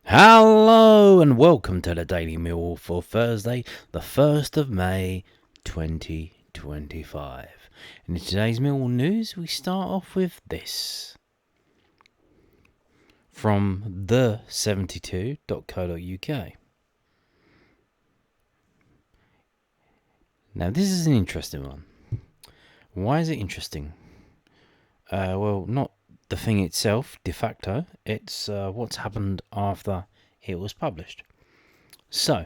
Hello and welcome to the Daily Millwall for Thursday, the 1st of May 2025. In today's Millwall news, we start off with this. From the72.co.uk. Now this is an interesting one. Why is it interesting? Well, not the thing itself, de facto. It's what's happened after it was published. So,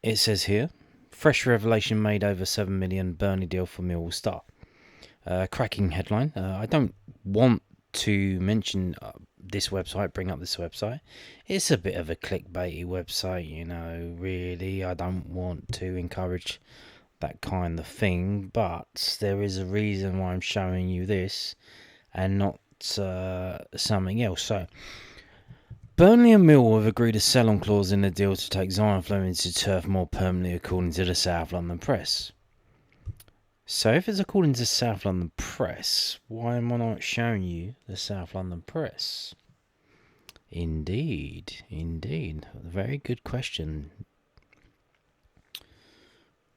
it says here, fresh revelation made over 7 million Burnley deal for Millwall star. Cracking headline. I don't want to mention this website, bring up this website. It's a bit of a clickbaity website, really. I don't want to encourage that kind of thing, but there is a reason why I'm showing you this and not something else. So, Burnley and Millwall have agreed a sell-on clause in the deal to take Zian Flemming to Turf more permanently, according to the South London Press. So, if it's according to South London Press, why am I not showing you the South London Press? Indeed. Very good question.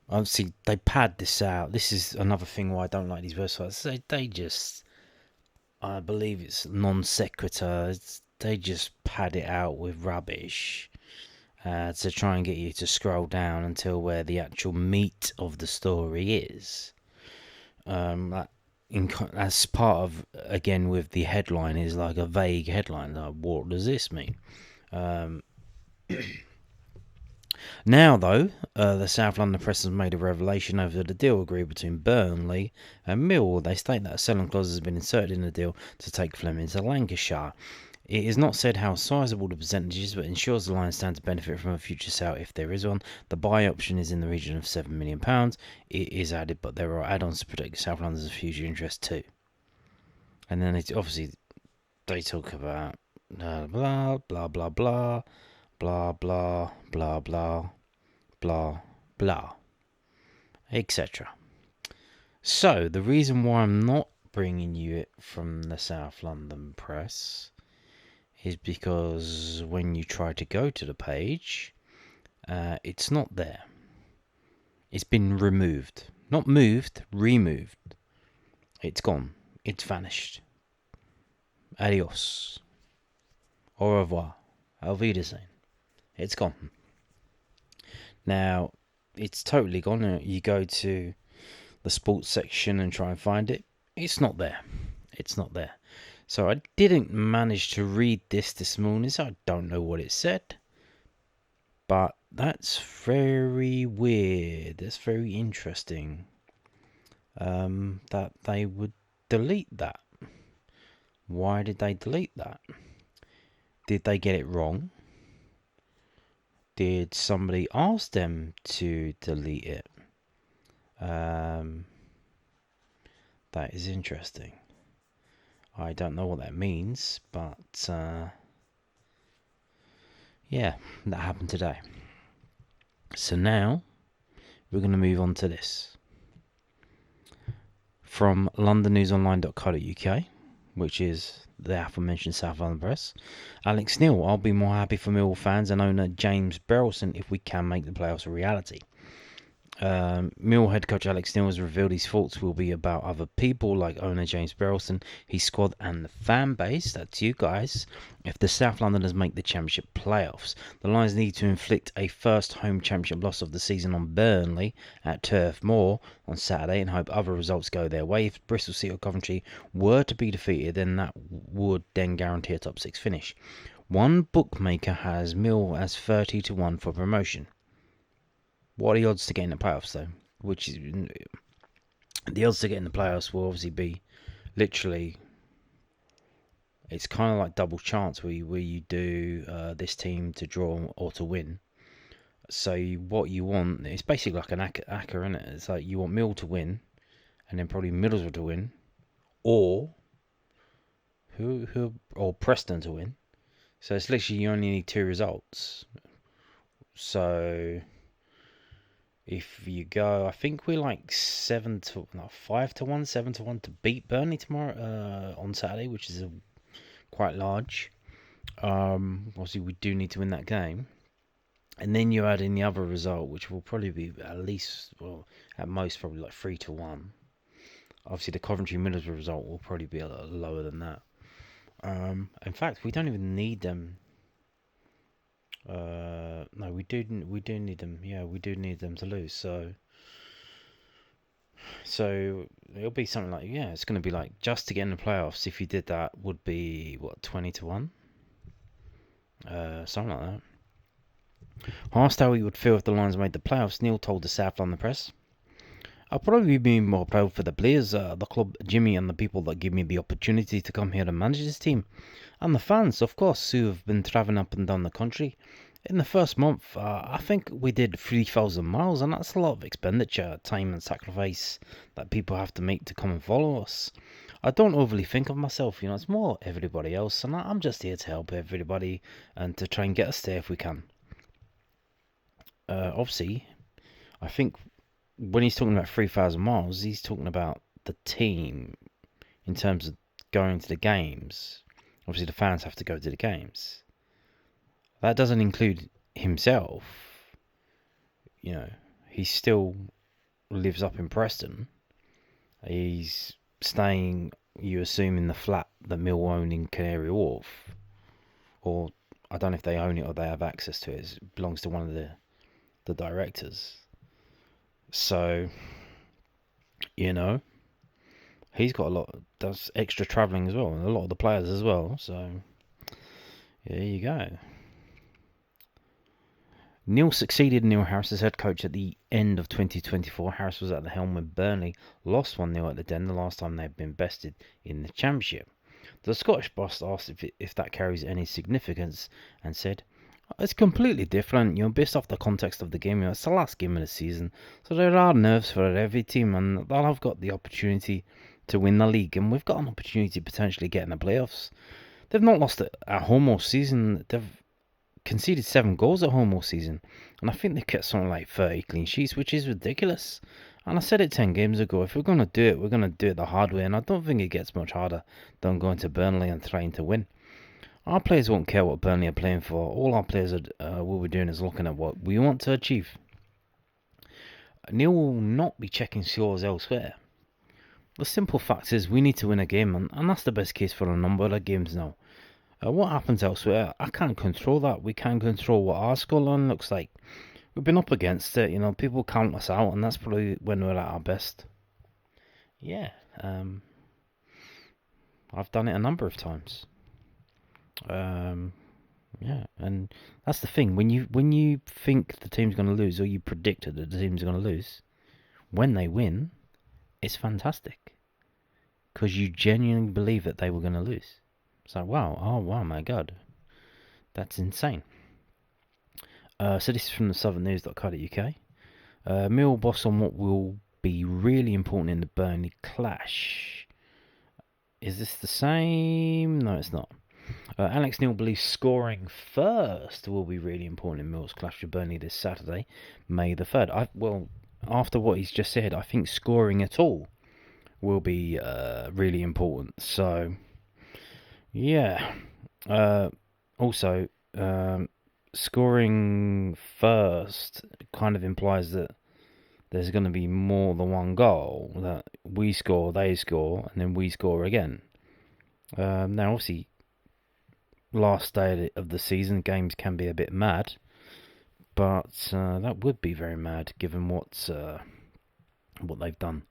Obviously, they pad this out. This is another thing why I don't like these websites. They just, I believe it's non sequitur. They just pad it out with rubbish to try and get you to scroll down until where the actual meat of the story is. As part of, again, with the headline is like a vague headline. Like, what does this mean? Now, though, the South London Press has made a revelation over the deal agreed between Burnley and Millwall. They state that a selling clause has been inserted in the deal to take Flemming to Lancashire. It is not said how sizable the percentage is, but ensures the Lions stand to benefit from a future sale if there is one. The buy option is in the region of £7 million. It is added, but there are add-ons to protect South London's future interest too. And then they talk about blah blah blah blah blah blah blah blah blah blah, etc. So the reason why I'm not bringing you it from the South London Press is because when you try to go to the page, it's not there. It's been removed. Not moved, removed. It's gone. It's vanished. Adios. Au revoir. Auf Wiedersehen. It's gone. Now, it's totally gone. You go to the sports section and try and find it. It's not there. So I didn't manage to read this morning, so I don't know what it said. But that's very weird. That's very interesting. That they would delete that. Why did they delete that? Did they get it wrong? Did somebody ask them to delete it? That is interesting. I don't know what that means, but yeah, that happened today. So now we're going to move on to this. From londonnewsonline.co.uk, which is the aforementioned South London Press. Alex Neil, I'll be more happy for Millwall fans and owner James Berylson if we can make the playoffs a reality. Millwall head coach Alex Neil has revealed his thoughts will be about other people like owner James Berylson, his squad and the fan base, that's you guys, if the South Londoners make the Championship playoffs. The Lions need to inflict a first home Championship loss of the season on Burnley at Turf Moor on Saturday and hope other results go their way. If Bristol City or Coventry were to be defeated, then that would then guarantee a top 6 finish. One bookmaker has Millwall as 30-1 for promotion. What are the odds to get in the playoffs, though? Which is the odds to get in the playoffs will obviously be literally. It's kind of like double chance where you do this team to draw or to win. So what you want, it's basically like an acca, isn't it? It's like you want Mill to win, and then probably Middlesbrough to win, or or Preston to win. So it's literally you only need 2 results. So if you go, I think we're like 5-1, 7-1 to beat Burnley tomorrow on Saturday, which is quite large. Obviously, we do need to win that game. And then you add in the other result, which will probably be at least, well, at most, probably like 3-1. Obviously, the Coventry Middlesbrough result will probably be a lot lower than that. In fact, we don't even need them. No, we do need them. Yeah, we do need them to lose. So it'll be something like, yeah, it's going to be like, just to get in the playoffs, if you did that, would be what, 20-1, something like that. Asked how he would feel if the Lions made the playoffs, Neil told the South London Press, "I'll probably be more proud for the players, the club, Jimmy, and the people that give me the opportunity to come here and manage this team. And the fans, of course, who have been travelling up and down the country. In the first month, I think we did 3,000 miles, and that's a lot of expenditure, time, and sacrifice that people have to make to come and follow us. I don't overly think of myself, it's more everybody else, and I'm just here to help everybody and to try and get us there if we can." Obviously, I think when he's talking about 3,000 miles, he's talking about the team in terms of going to the games. Obviously, the fans have to go to the games. That doesn't include himself. He still lives up in Preston. He's staying, you assume, in the flat that Mill own in Canary Wharf. Or, I don't know if they own it or they have access to it. It belongs to one of the directors. So, he's got does extra travelling as well, and a lot of the players as well. So, there you go. Neil succeeded Neil Harris as head coach at the end of 2024. Harris was at the helm when Burnley lost 1-0 at the Den the last time they had been bested in the Championship. The Scottish boss asked if that carries any significance and said, "It's completely different, based off the context of the game. It's the last game of the season, so there are nerves for every team, and they'll have got the opportunity to win the league, and we've got an opportunity to potentially get in the playoffs. They've not lost at home all season. They've conceded 7 goals at home all season, and I think they've kept something like 30 clean sheets, which is ridiculous. And I said it 10 games ago, if we're going to do it, we're going to do it the hard way, and I don't think it gets much harder than going to Burnley and trying to win. Our players won't care what Burnley are playing for. All our players will be doing is looking at what we want to achieve. Neil will not be checking scores elsewhere. The simple fact is we need to win a game, and that's the best case for a number of games now. What happens elsewhere, I can't control that. We can't control what our scoreline looks like. We've been up against it, people count us out, and that's probably when we're at our best." Yeah, I've done it a number of times. Yeah, and that's the thing. When you think the team's going to lose, or you predicted that the team's going to lose, when they win, it's fantastic, because you genuinely believe that they were going to lose. It's like, wow, my God, that's insane. So this is from the southernnews.co.uk. Millwall boss on what will be really important in the Burnley clash. Is this the same? No, it's not. Alex Neil believes scoring first will be really important in Mill's clash with Burnley this Saturday, May the 3rd. After what he's just said, I think scoring at all will be really important. So, yeah. Also, scoring first kind of implies that there's going to be more than one goal, that we score, they score, and then we score again. Now, obviously, last day of the season, games can be a bit mad, but that would be very mad given what they've done.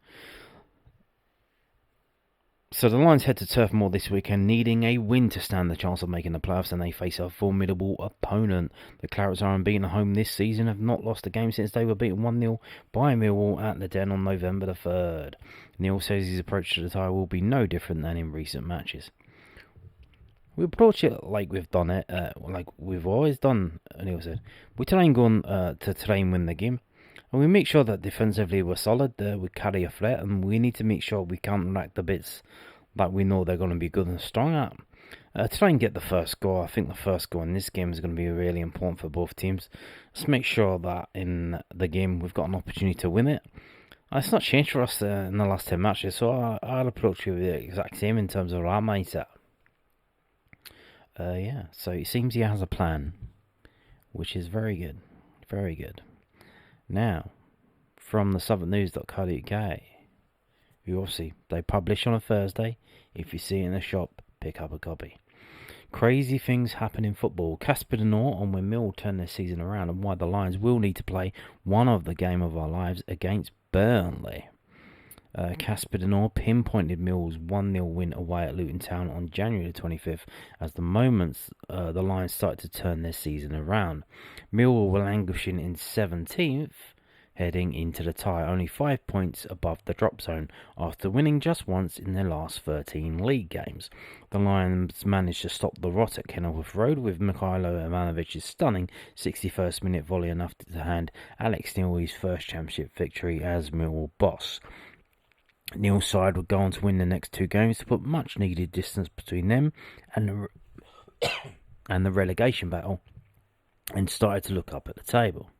So the Lions head to Turf Moor this weekend, needing a win to stand the chance of making the playoffs, and they face a formidable opponent. The Clarets are unbeaten at home this season, have not lost a game since they were beaten 1-0 by Millwall at the Den on November the 3rd. Neil says his approach to the tie will be no different than in recent matches. We approach it like we've done it, like we've always done, Neil said. We try and go on to try and win the game. And we make sure that defensively we're solid, we carry a threat, and we need to make sure we counteract the bits that we know they're going to be good and strong at. Try and get the first goal. I think the first goal in this game is going to be really important for both teams. Let's make sure that in the game we've got an opportunity to win it. It's not changed for us in the last 10 matches, so I'll approach it with the exact same in terms of our mindset. Yeah, so it seems he has a plan, which is very good. Very good. Now, from the southernnews.co.uk, who obviously they publish on a Thursday. If you see it in the shop, pick up a copy. Crazy things happen in football. Casper De Norre on when Mill turn their season around and why the Lions will need to play one of the game of our lives against Burnley. Casper De Norre pinpointed Mill's 1-0 win away at Luton Town on January the 25th as the moments the Lions started to turn their season around. Millwall were languishing in 17th, heading into the tie, only 5 points above the drop zone after winning just once in their last 13 league games. The Lions managed to stop the rot at Kenilworth Road with Mikhailo Ivanovic's stunning 61st minute volley enough to hand Alex Neil his first championship victory as Millwall boss. Neil's side would go on to win the next two games to put much needed distance between them and the relegation battle, and started to look up at the table.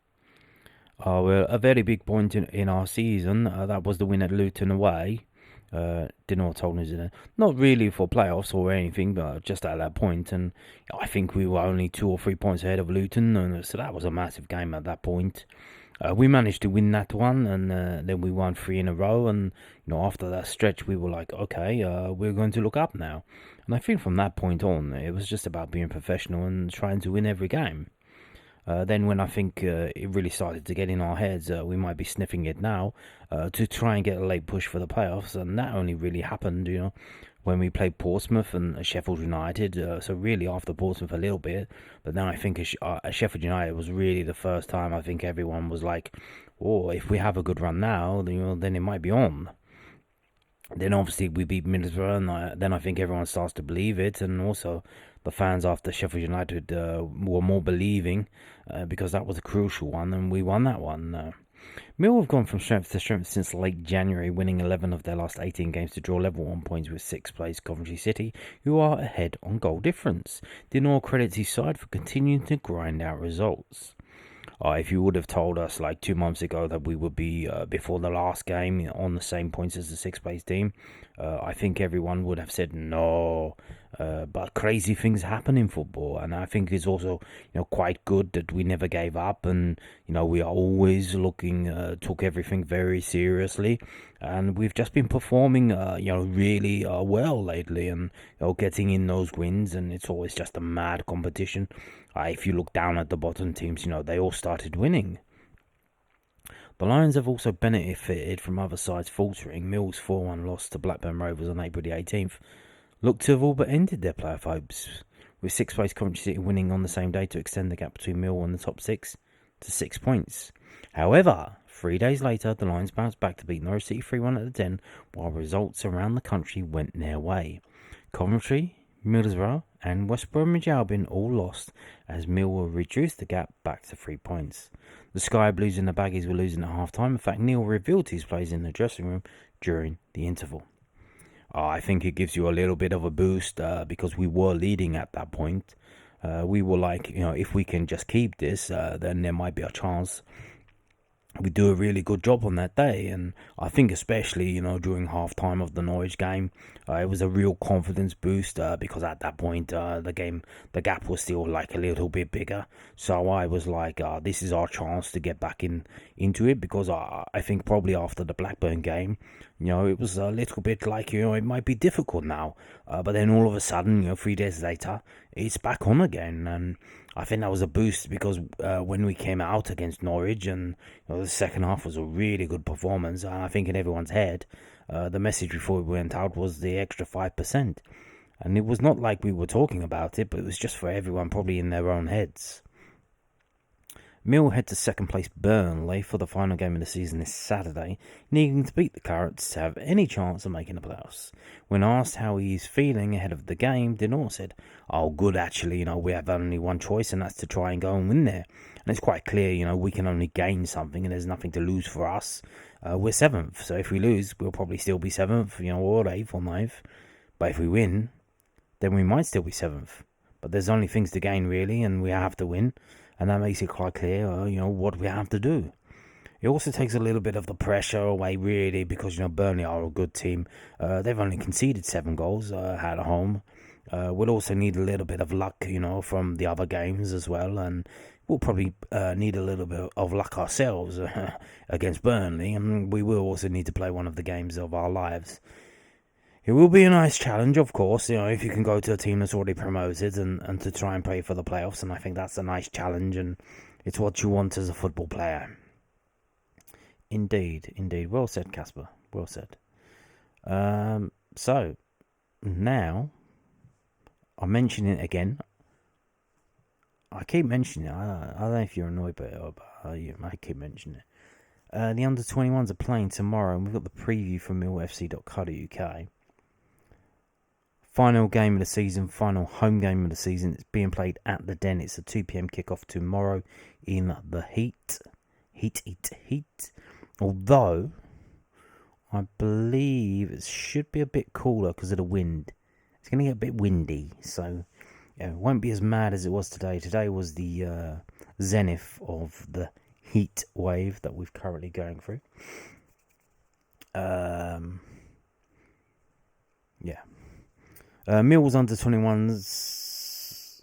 Well, a very big point in our season, that was the win at Luton away. De Norre told us, not really for playoffs or anything, but just at that point. And I think we were only 2 or 3 points ahead of Luton, and so that was a massive game at that point. We managed to win that one, and then we won 3 in a row. And after that stretch, we were like, okay, we're going to look up now. And I think from that point on, it was just about being professional and trying to win every game. Then when I think it really started to get in our heads, we might be sniffing it now, to try and get a late push for the playoffs, and that only really happened, when we played Portsmouth and Sheffield United. So really after Portsmouth a little bit, but then I think Sheffield United was really the first time I think everyone was like, oh, if we have a good run now, then it might be on. Then obviously we beat Middlesbrough, and then I think everyone starts to believe it, and also the fans after Sheffield United were more believing, because that was a crucial one, and we won that one. Mill have gone from strength to strength since late January, winning 11 of their last 18 games to draw level 1 points with 6th place Coventry City, who are ahead on goal difference. De Norre credits his side for continuing to grind out results. If you would have told us like 2 months ago that we would be, before the last game, on the same points as the 6th place team, I think everyone would have said no. But crazy things happen in football, and I think it's also quite good that we never gave up, and we are always took everything very seriously, and we've just been performing really well lately, and getting in those wins, and it's always just a mad competition. If you look down at the bottom teams, they all started winning. The Lions have also benefited from other sides faltering. Mill's 4-1 loss to Blackburn Rovers on April the 18th looked to have all but ended their playoff hopes, with 6th place Coventry City winning on the same day to extend the gap between Mill and the top 6 to 6 points. However, 3 days later, the Lions bounced back to beat Norwich City 3-1 at the 10, while results around the country went their way. Coventry, Middlesbrough and West Bromwich Albion all lost, as Millwall reduced the gap back to 3 points. The Sky Blues and the Baggies were losing at half-time. In fact, Neil revealed his plays in the dressing room during the interval. I think it gives you a little bit of a boost, because we were leading at that point. We were like, if we can just keep this, then there might be a chance we do a really good job on that day. And I think especially, during half-time of the Norwich game, it was a real confidence boost, because at that point, the gap was still like a little bit bigger. So I was like, this is our chance to get back into it, because I think probably after the Blackburn game, it was a little bit like, it might be difficult now. But then all of a sudden, 3 days later, it's back on again. And I think that was a boost, because when we came out against Norwich, and the second half was a really good performance, and I think in everyone's head, the message before we went out was the extra 5%. And it was not like we were talking about it, but it was just for everyone probably in their own heads. Mill head to second place Burnley for the final game of the season this Saturday, needing to beat the Clarets to have any chance of making the playoffs. When asked how he's feeling ahead of the game, De Norre said, "Oh, good actually, we have only one choice, and that's to try and go and win there. And it's quite clear, we can only gain something, and there's nothing to lose for us. We're 7th, so if we lose, we'll probably still be 7th, or 8th or 9th. But if we win, then we might still be 7th. But there's only things to gain, really, and we have to win. And that makes it quite clear, what we have to do." It also takes a little bit of the pressure away, really, because, Burnley are a good team. They've only conceded 7 goals at home. We'll also need a little bit of luck, from the other games as well, and we'll probably need a little bit of luck ourselves against Burnley, and we will also need to play one of the games of our lives. It will be a nice challenge, of course, if you can go to a team that's already promoted and to try and play for the playoffs, and I think that's a nice challenge, and it's what you want as a football player. Indeed. Well said, Casper. Well said. So, now, I'm mentioning it again. I keep mentioning it. I don't know if you're annoyed by it, but I keep mentioning it. The under-21s are playing tomorrow, and we've got the preview from millfc.co.uk. Final game of the season, final home game of the season. It's being played at the Den. It's a 2 p.m. kickoff tomorrow in the heat. Heat. Although, I believe it should be a bit cooler because of the wind. It's going to get a bit windy, so it won't be as mad as it was today. Today was the zenith of the heat wave that we've currently going through. Millwall's under-21s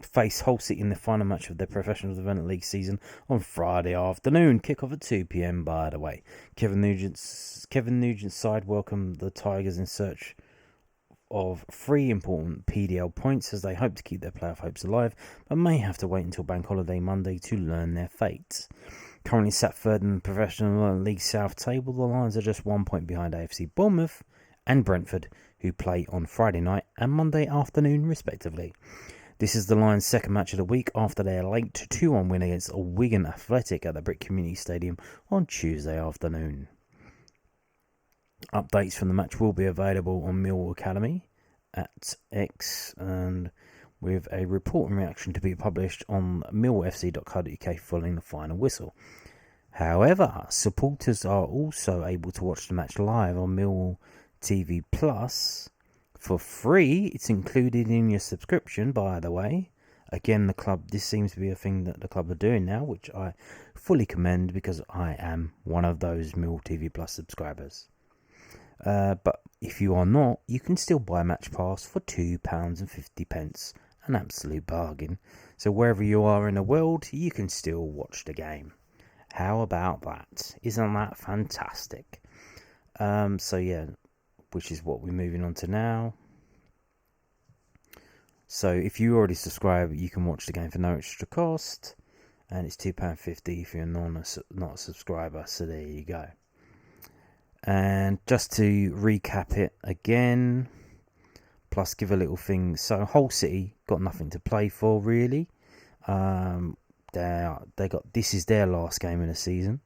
face Hull City in the final match of their Professional Development League season on Friday afternoon. Kick-off at 2 p.m, by the way. Kevin Nugent's side welcomed the Tigers in search of 3 important PDL points as they hope to keep their playoff hopes alive, but may have to wait until Bank Holiday Monday to learn their fate. Currently sat third in the Professional League South table, the Lions are just 1 point behind AFC Bournemouth and Brentford, who play on Friday night and Monday afternoon respectively. This is the Lions' second match of the week after their late 2-1 win against Wigan Athletic at the Brick Community Stadium on Tuesday afternoon. Updates from the match will be available on Millwall Academy at X, and with a report and reaction to be published on millfc.co.uk following the final whistle. However, supporters are also able to watch the match live on Millwall TV Plus for free. It's included in your subscription, by the way. Again, this seems to be a thing that the club are doing now, which I fully commend because I am one of those Millwall TV Plus subscribers. But if you are not, you can still buy Match Pass for £2.50, an absolute bargain. So wherever you are in the world, you can still watch the game. How about that? Isn't that fantastic? Which is what we're moving on to now. So if you already subscribe, you can watch the game for no extra cost, and it's £2.50 if you're not a subscriber. So there you go. And just to recap it again, plus give a little thing. So Hull City got nothing to play for really. This is their last game in the season.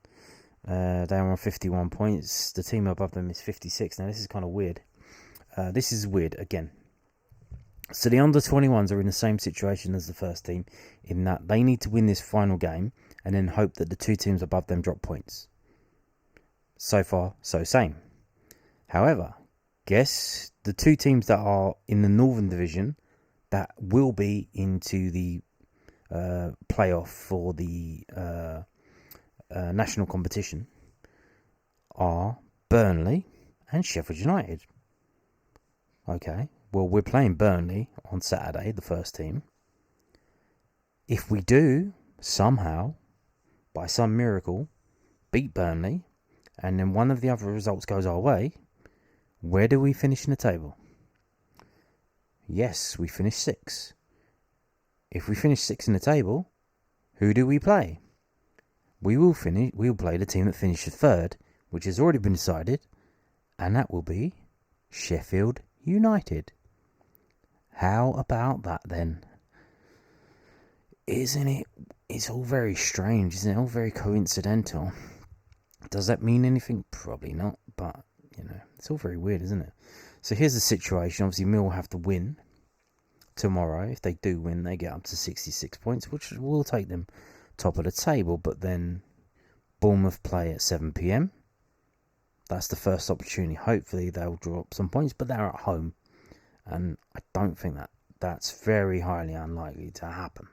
They're on 51 points. The team above them is 56. Now this is kind of weird. This is weird again. So the under-21s are in the same situation as the first team in that they need to win this final game and then hope that the 2 teams above them drop points. So far, so same. However, guess the 2 teams that are in the Northern Division that will be into the playoff for the national competition are Burnley and Sheffield United. Okay, well, we're playing Burnley on Saturday, the first team. If we do, somehow, by some miracle, beat Burnley, and then one of the other results goes our way, where do we finish in the table? Yes, we finish 6. If we finish 6 in the table, who do we play? We'll play the team that finishes 3rd, which has already been decided, and that will be Sheffield United. How about that then? Isn't it? It's all very strange, isn't it? All very coincidental. Does that mean anything? Probably not, but, it's all very weird, isn't it? So here's the situation. Obviously, Mill will have to win tomorrow. If they do win, they get up to 66 points, which will take them top of the table. But then Bournemouth play at 7 p.m. That's the first opportunity. Hopefully, they'll drop some points, but they're at home. And I don't think that's very highly unlikely to happen.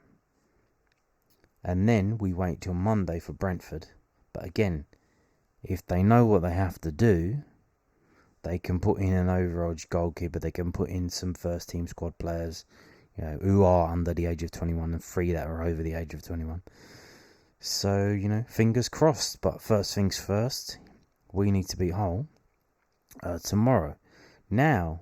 And then we wait till Monday for Brentford. But again, if they know what they have to do, They can put in an overage goalkeeper. They can put in some first team squad players, who are under the age of 21 and 3 that are over the age of 21. So, fingers crossed. But first things first, we need to beat Hull tomorrow. Now,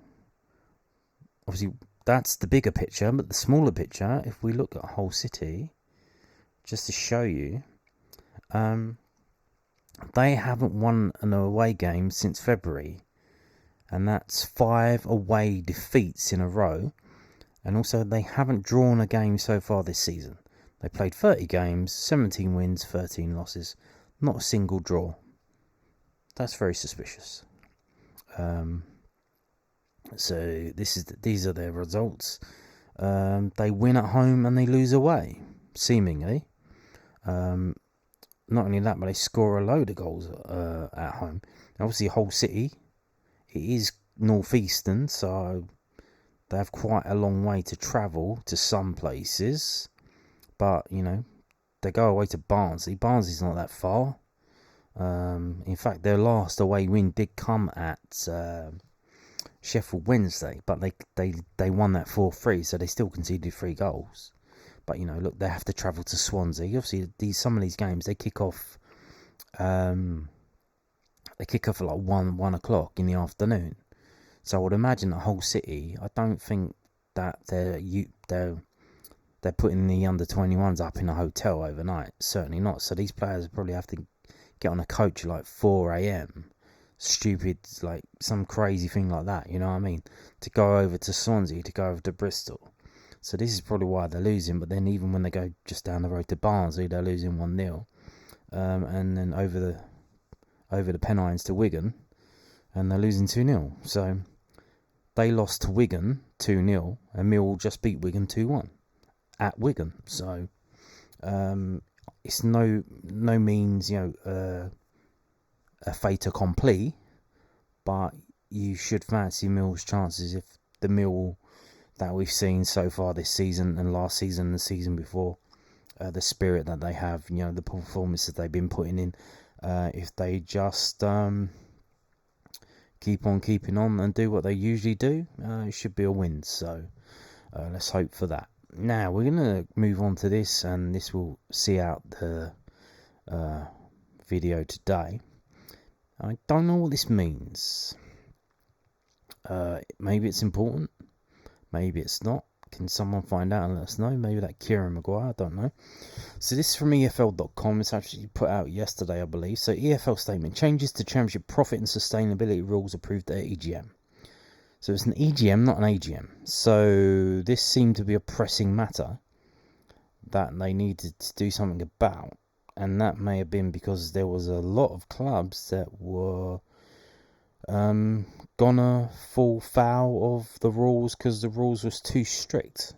obviously, that's the bigger picture, but the smaller picture, if we look at Hull City, just to show you, they haven't won an away game since February. And that's 5 away defeats in a row. And also, they haven't drawn a game so far this season. They played 30 games, 17 wins, 13 losses. Not a single draw. That's very suspicious. So these are their results. They win at home and they lose away, seemingly. Not only that, but they score a load of goals at home. Obviously, Hull City, it is northeastern, so they have quite a long way to travel to some places. But, they go away to Barnsley. Barnsley's not that far. In fact, their last away win did come at Sheffield Wednesday, but they won that 4-3, so they still conceded 3 goals. But, look, they have to travel to Swansea. Obviously, some of these games, they kick off at like 1 o'clock in the afternoon. So I would imagine that Hull City, I don't think that they're putting the under-21s up in a hotel overnight. Certainly not. So these players probably have to get on a coach at like 4 a.m. Stupid, like some crazy thing like that, you know what I mean? To go over to Swansea, to go over to Bristol. So this is probably why they're losing. But then even when they go just down the road to Barnsley, they're losing 1-0. And then over the Pennines to Wigan, and they're losing 2-0. So they lost to Wigan 2-0, and Millwall just beat Wigan 2-1 at Wigan. So it's no means a fait accompli, but you should fancy Mill's chances if the Mill that we've seen so far this season and last season and the season before, the spirit that they have, the performances they've been putting in, if they just keep on keeping on and do what they usually do, it should be a win. So let's hope for that. Now we're going to move on to this, and this will see out the video today. I don't know what this means. Maybe it's important, maybe it's not. Can someone find out and let us know? Maybe that Kieran Maguire, I don't know. So this is from EFL.com. It's actually put out yesterday, I believe. So EFL statement: changes to Championship profit and sustainability rules approved at EGM. So it's an EGM, not an AGM. So this seemed to be a pressing matter that they needed to do something about. And that may have been because there was a lot of clubs that were gonna fall foul of the rules because the rules was too strict.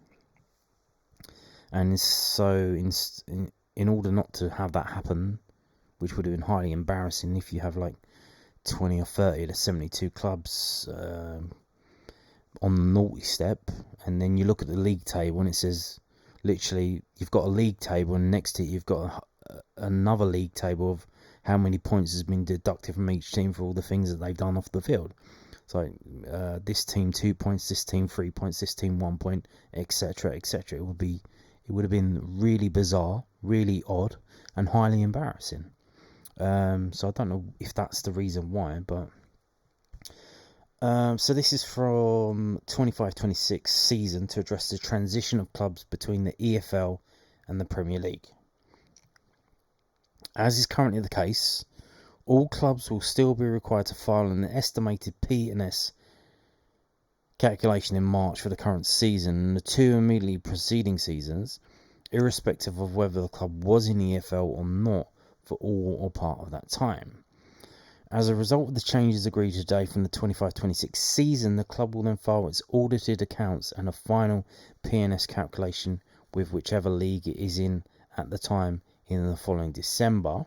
And so in order not to have that happen, which would have been highly embarrassing if you have like 20 or 30 to 72 clubs on the naughty step, and then you look at the league table and it says literally you've got a league table and next to it you've got another league table of how many points has been deducted from each team for all the things that they've done off the field. So this team 2 points, this team 3 points, this team 1 point, etc., etc. It would have been really bizarre, really odd, and highly embarrassing. So I don't know if that's the reason why, but so this is from 25-26 season to address the transition of clubs between the EFL and the Premier League. As is currently the case, all clubs will still be required to file an estimated P&S calculation in March for the current season and the 2 immediately preceding seasons, irrespective of whether the club was in EFL or not for all or part of that time. As a result of the changes agreed today from the 25-26 season, the club will then file its audited accounts and a final P&S calculation with whichever league it is in at the time in the following December.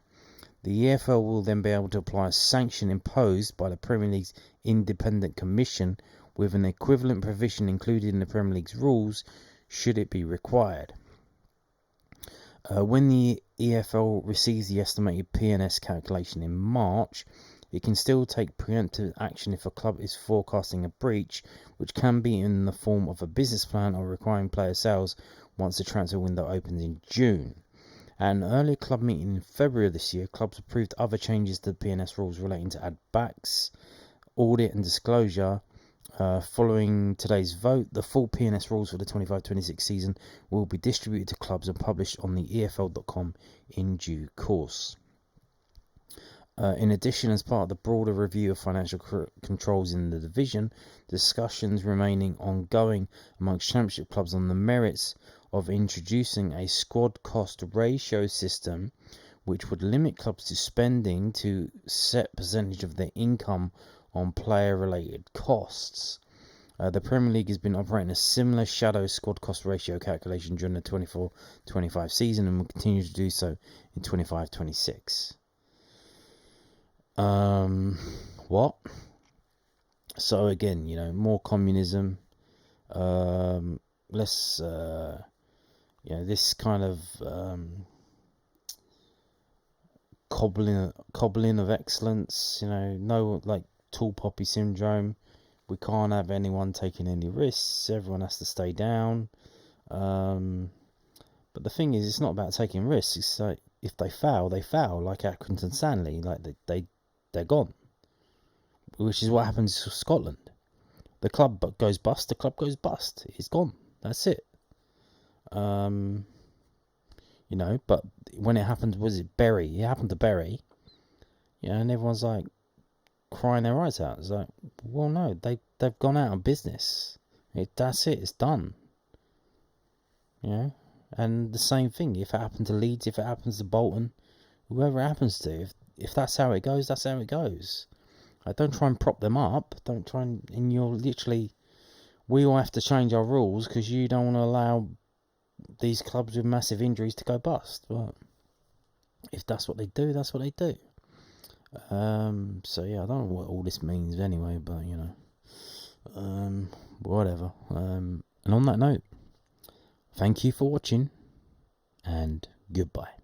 The EFL will then be able to apply a sanction imposed by the Premier League's independent commission with an equivalent provision included in the Premier League's rules should it be required. When the EFL receives the estimated P&S calculation in March, it can still take preemptive action if a club is forecasting a breach, which can be in the form of a business plan or requiring player sales once the transfer window opens in June. At an earlier club meeting in February of this year, clubs approved other changes to the P&S rules relating to ad-backs, audit and disclosure. Following today's vote, the full P&S rules for the 25-26 season will be distributed to clubs and published on the EFL.com in due course. In addition, as part of the broader review of financial controls in the division, discussions remaining ongoing amongst Championship clubs on the merits of introducing a squad cost ratio system which would limit clubs to spending to set percentage of their income on player-related costs. The Premier League has been operating a similar shadow squad cost ratio calculation during the 24-25 season and will continue to do so in 25-26. What? So again, more communism. Less, this kind of cobbling of excellence. No like tall poppy syndrome. We can't have anyone taking any risks. Everyone has to stay down. But the thing is, it's not about taking risks. It's like if they foul, they foul. Like Accrington Stanley, like they're gone. Which is what happens to Scotland. The club goes bust. The club goes bust. It's gone. That's it. But when it happened, was it Bury? It happened to Bury. And everyone's like crying their eyes out. It's like, well, no, they've gone out of business. That's it. It's done. And the same thing. If it happened to Leeds, if it happens to Bolton, whoever it happens to, if that's how it goes, that's how it goes. Don't try and prop them up. Don't try and you're literally. We all have to change our rules because you don't want to allow these clubs with massive injuries to go bust. But if that's what they do, that's what they do. So yeah, I don't know what all this means anyway, but whatever. And on that note, thank you for watching, and goodbye.